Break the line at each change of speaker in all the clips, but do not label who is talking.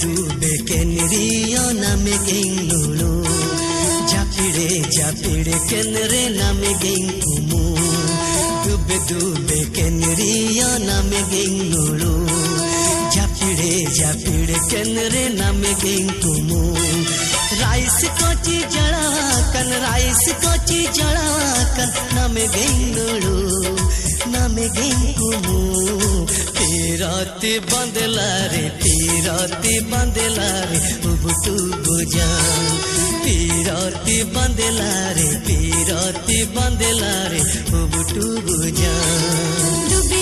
डूबे केनरिया नामे गेंगलुलु जापिड़े केनरे नामे गेंगकुमु डूबे केनरिया नामे गेंगलुलु जापिड़े केनरे नामे गेंगकुमु राइस कोची जड़ाकन नामे गेंगलुलु नामे गेंगकुमु पीराती बंदला रे उबटू बुझा पीराती बंदला रे उबटू बुझा
डूबे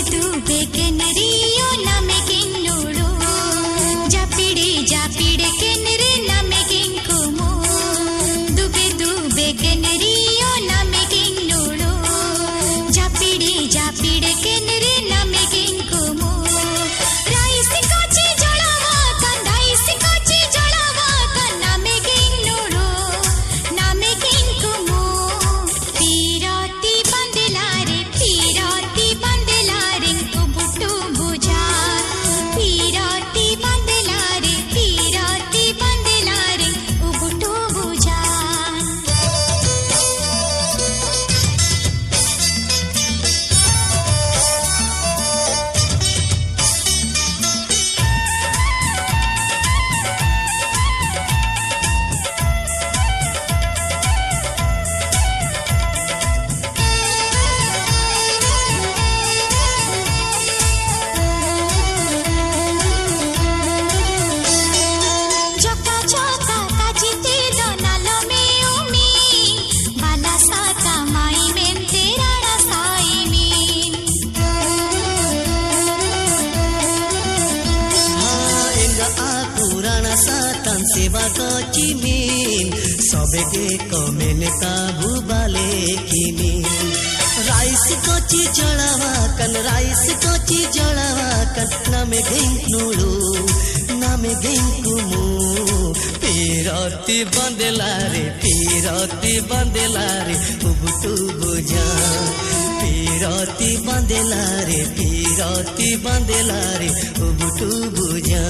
केनरियो नामे गेंगलुलु जापिड़े केनरे नामे गेंगकुमु डूबे केनरियो नामे गेंगलुलु जापिड़े केनरे नामे गेंगकुमु राइस कोची जड़ावा नामे गेंगलुलु नामे गेंगकुमु पीराती बंदला रे उबटू बुझा पीराती बंदला रे उबटू बुझा
सेवा कोची मीन सबके कमेन काबू बाले की मीन राइस कोची जड़ावाकन नामे गेंगकुमु पीराती बंदला रे उबटू बुझा पीराती बंदला रे उबटू बुझा